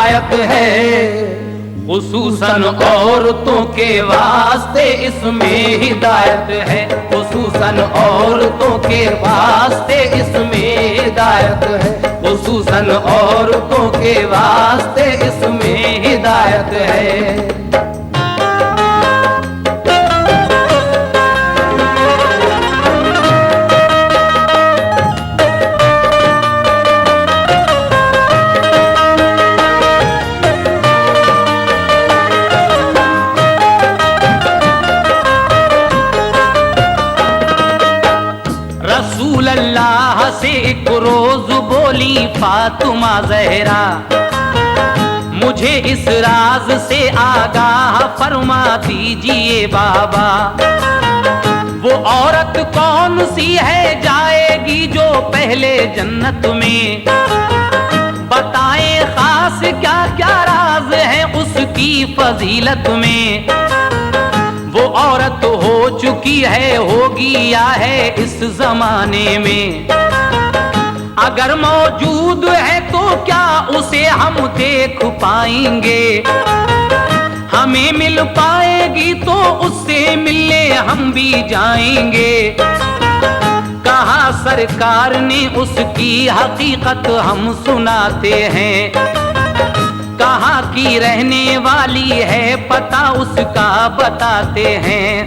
हिदायत है, खुसूसन औरतों के वास्ते इसमें हिदायत है, खुसूसन औरतों के वास्ते इसमें हिदायत है, खुसूसन औरतों के वास्ते इसमें हिदायत है। रसूल अल्लाह से एक रोज बोली फातिमा ज़हरा, मुझे इस राज से आगाह फरमा दीजिए बाबा, वो औरत कौन सी है जाएगी जो पहले जन्नत में, बताएं खास क्या क्या राज है उसकी फजीलत में। वो औरत हो चुकी है, होगी या है इस जमाने में, अगर मौजूद है तो क्या उसे हम देख पाएंगे, हमें मिल पाएगी तो उससे मिलने हम भी जाएंगे। कहा सरकार ने उसकी हकीकत हम सुनाते हैं, कहाँ की रहने वाली है पता उसका बताते हैं।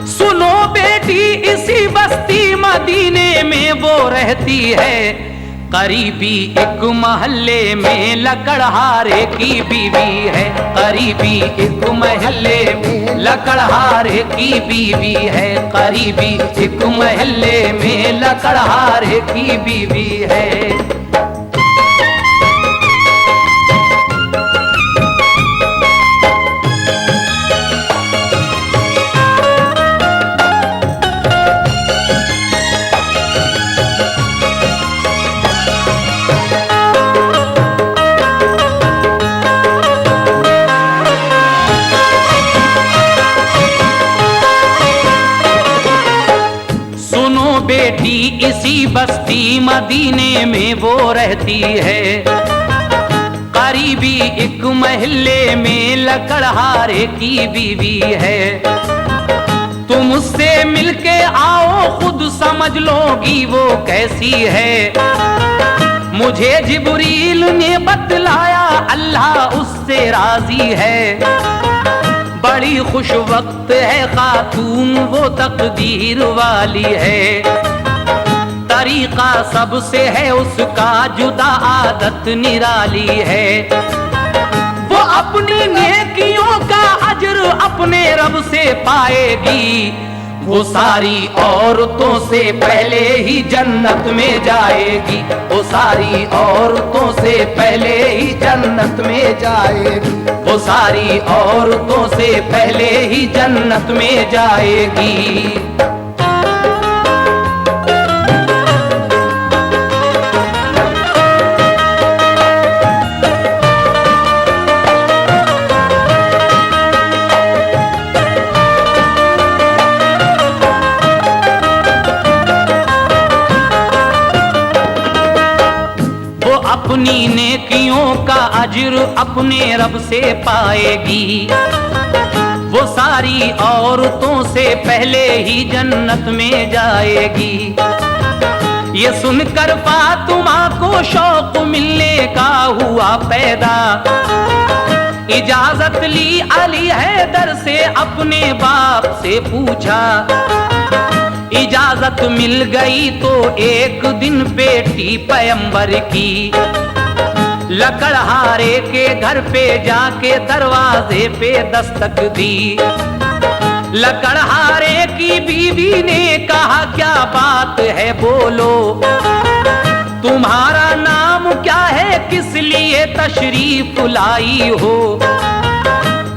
सुनो बेटी इसी बस्ती मदीने में वो रहती है, करीबी एक महल्ले में लकड़हारे की बीवी है, करीबी एक महल्ले में लकड़हारे की बीवी है, करीबी एक महल्ले में लकड़हारे की बीवी है। बेटी इसी बस्ती मदीने में वो रहती है, करीबी एक महल्ले में लकड़हारे की बीवी है। तुम उससे मिलके आओ खुद समझ लोगी वो कैसी है, मुझे जिब्रील ने बतलाया अल्लाह उससे राजी है। बड़ी खुश वक्त है खातून वो तकदीर वाली है, तरीका सबसे है उसका जुदा आदत निराली है। वो अपनी नेकियों का अजर अपने रब से पाएगी, वो सारी औरतों से पहले ही जन्नत में जाएगी, वो सारी औरतों से पहले ही जन्नत में जाएगी, वो सारी औरतों से पहले ही जन्नत में जाएगी। अपनी नेकियों का अजर अपने रब से पाएगी, वो सारी औरतों से पहले ही जन्नत में जाएगी। ये सुनकर फातिमा को शौक मिलने का हुआ पैदा, इजाजत ली अली हैदर से अपने बाप से पूछा, इजाजत मिल गई तो एक दिन बेटी पैगंबर की लकड़हारे के घर पे जाके दरवाजे पे दस्तक दी। लकड़हारे की बीवी ने कहा क्या बात है बोलो, तुम्हारा नाम क्या है किस लिए तशरीफ लाई हो।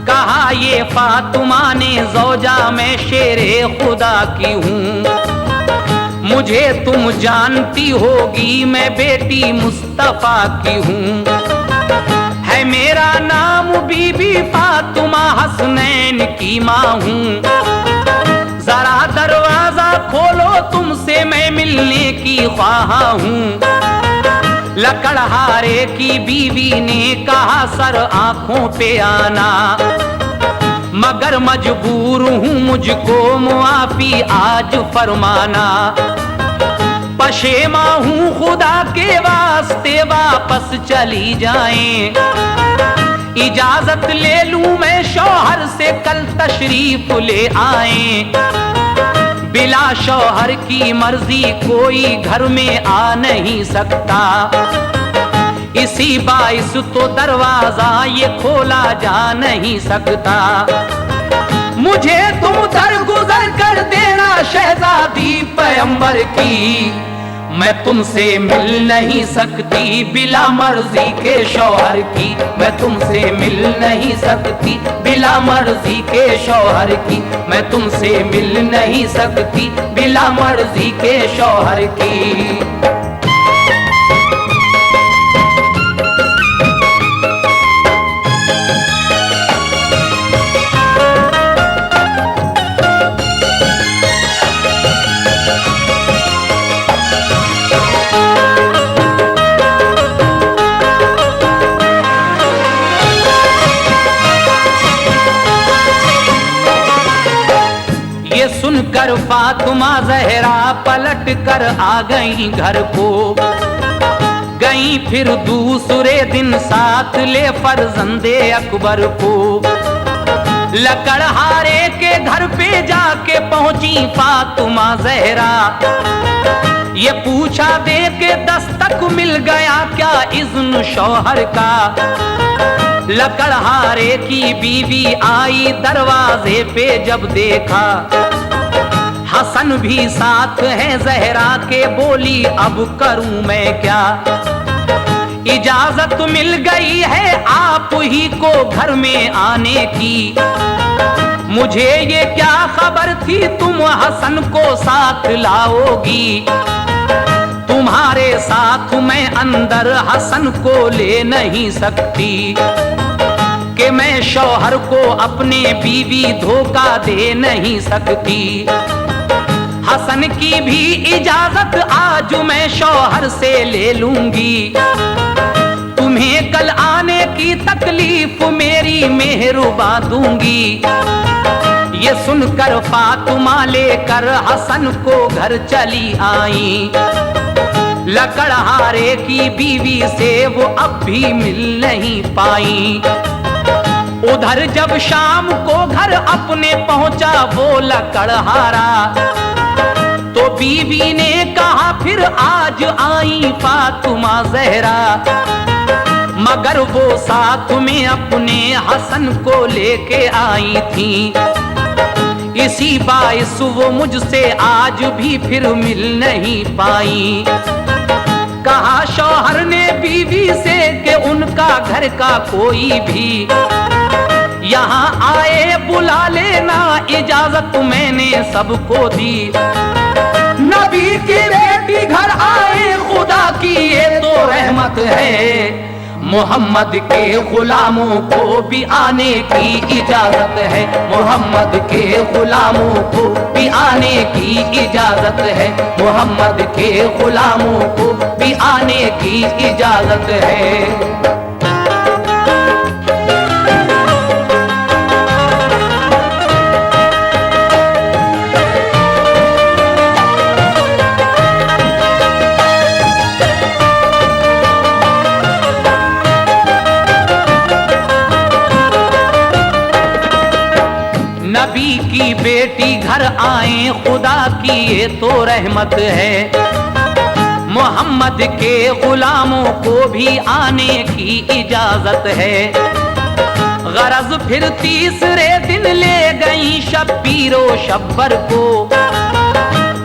कहा ये फातिमा ने ज़ौजा मैं शेरे खुदा की हूँ, मुझे तुम जानती होगी मैं बेटी मुस्तफा की हूँ। है मेरा नाम बीबी फातिमा हसनैन की माँ हूँ, जरा दरवाजा खोलो तुमसे मैं मिलने की ख्वाहा हूँ। लकड़हारे की बीवी ने कहा सर आंखों पे आना, मगर मजबूर हूँ मुझको मुआफी आज फरमाना। पशेमा हूँ खुदा के वास्ते वापस चली जाएं, इजाजत ले लूं मैं शौहर से कल तशरीफ ले आएं। बिला शौहर की मर्जी कोई घर में आ नहीं सकता, इसी बाइस तो दरवाजा ये खोला जा नहीं सकता। मुझे तुम दरगुजर कर देना शहजादी पैगंबर की, मैं तुमसे मिल नहीं सकती बिला मर्जी के शौहर की, मैं तुमसे मिल नहीं सकती बिला मर्जी के शौहर की, मैं तुमसे मिल नहीं सकती बिला मर्जी के शौहर की। सुनकर फातिमा ज़हरा पलट कर आ गई घर को, गई फिर दूसरे दिन साथ ले फर्जंदे अकबर को। लकड़हारे के घर पे जाके पहुंची फातिमा ज़हरा, ये पूछा दे के दस्तक मिल गया क्या इज़्न शौहर का। लकड़हारे की बीवी आई दरवाजे पे जब देखा, हसन भी साथ है ज़हरा के, बोली अब करूं मैं क्या। इजाजत मिल गई है आप ही को घर में आने की, मुझे ये क्या खबर थी तुम हसन को साथ लाओगी। तुम्हारे साथ मैं अंदर हसन को ले नहीं सकती, कि मैं शौहर को अपने बीवी धोखा दे नहीं सकती। हसन की भी इजाजत आज मैं शौहर से ले लूंगी, तुम्हें कल आने की तकलीफ मेरी मेहरुबा दूंगी। ये सुनकर फातिमा लेकर हसन को घर चली आई, लकड़हारे की बीवी से वो अब भी मिल नहीं पाई। उधर जब शाम को घर अपने पहुंचा वो लकड़हारा, तो बीवी ने कहा फिर आज आई फातिमा ज़हरा, मगर वो साथ में अपने हसन को लेके आई थी। इसी बाइस वो मुझसे आज भी फिर मिल नहीं पाई। कहा शौहर ने बीवी से कि उनका घर का कोई भी यहाँ आए बुला लेना, इजाजत मैंने सबको दी। नबी की बेटी घर आए खुदा की ये तो रहमत है, मोहम्मद के गुलामों को भी आने की इजाजत है, मोहम्मद के गुलामों को भी आने की इजाजत है, मोहम्मद के गुलामों को भी आने की इजाजत है। नबी की बेटी घर आए खुदा की ये तो रहमत है, मोहम्मद के गुलामों को भी आने की इजाजत है। गरज फिर तीसरे दिन ले गई शब्बीरो शब्बर को,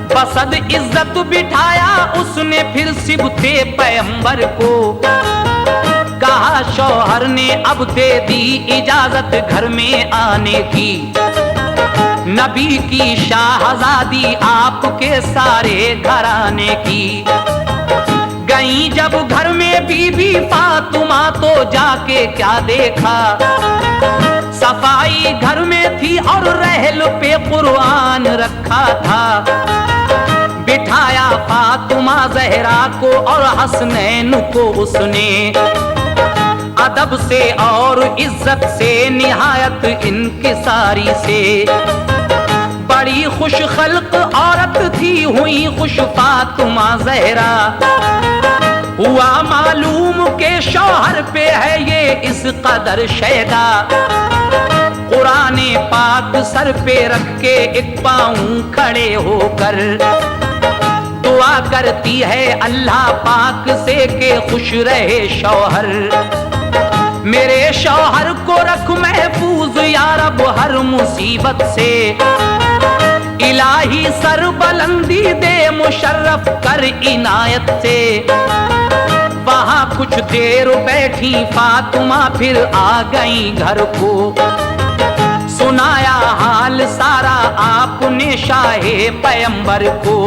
बसद इज्जत बिठाया उसने फिर सिबते पैगंबर को। कहा शौहर ने अब दे दी इजाजत घर में आने की, नबी की शाहजादी आपके सारे घराने की। गई जब घर में बीबी फातिमा तो जाके क्या देखा, सफाई घर में थी और रहल पे कुरान रखा था। बिठाया फातिमा जहरा को और हसनैन को उसने अदब से और इज्जत से निहायत इनकिसारी से बड़ी खुश खल्क औरत थी हुई खुश फातिमा जहरा। हुआ मालूम के शौहर पे है ये इस कदर शैदा। कुराने पाक सर पे रख के एक पाँव खड़े होकर दुआ करती है अल्लाह पाक से के खुश रहे शौहर। मेरे शौहर को रख महफूज या रब हर मुसीबत से। इलाही सर बुलंदी दे मुशर्रफ कर इनायत से। वहां कुछ देर बैठी फातिमा फिर आ गई घर को। सुनाया हाल सारा आपने शाहे पैगंबर को।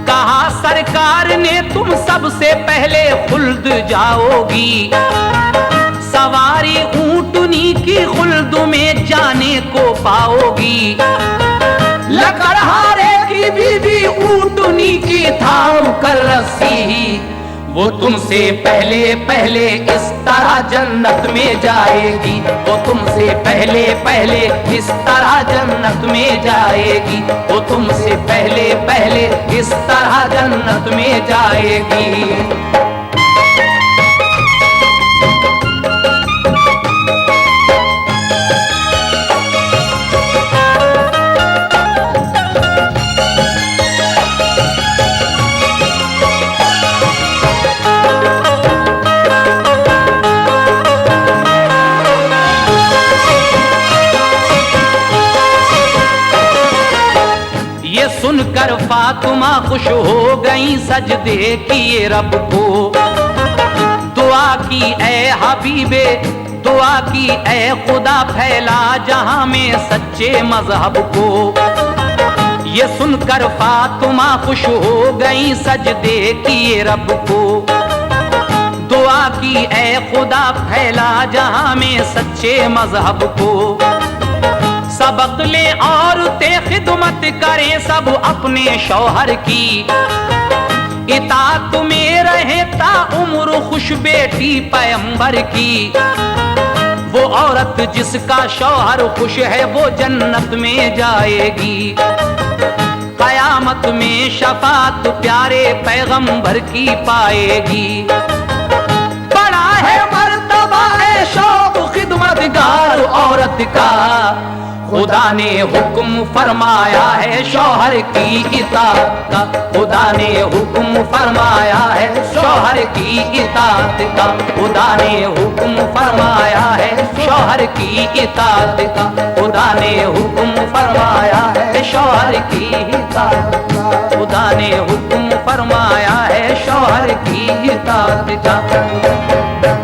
कहा सरकार ने तुम सबसे पहले खुल्द जाओगी। सवारी ऊंटनी की खुल्द में जाने को पाओगी। लकड़हारे की बीवी ऊंटनी की थाम कर रस्सी। वो तुमसे पहले पहले इस तरह जन्नत में जाएगी। वो तुमसे पहले पहले इस तरह जन्नत में जाएगी। वो तुमसे पहले पहले इस तरह जन्नत में जाएगी। सुनकर फातिमा खुश हो गई सजदे किए रब को। दुआ की ए हबीबे दुआ की ए खुदा फैला जहां में सच्चे मजहब को। ये सुनकर फातिमा खुश हो गई सजदे किए रब को। दुआ की ए खुदा फैला जहां में सच्चे मजहब को। सबक ले औरतें खिदमत करें सब अपने शौहर की। इताअत में रहे ता उम्र खुश बेटी पैगंबर की। वो औरत जिसका शौहर खुश है वो जन्नत में जाएगी। कयामत में शफात प्यारे पैगंबर की पाएगी। बड़ा है मर्तबा है शौक खिदमतगार औरत का। खुदा ने हुक्म फरमाया है शौहर की इताअत का। खुदा ने हुक्म फरमाया है शौहर की इताअत का। खुदा ने हुक्म फरमाया है शौहर की इताअत का। खुदा ने हुक्म फरमाया है शौहर की इताअत का। खुदा ने हुक्म फरमाया है शौहर की इताअत का।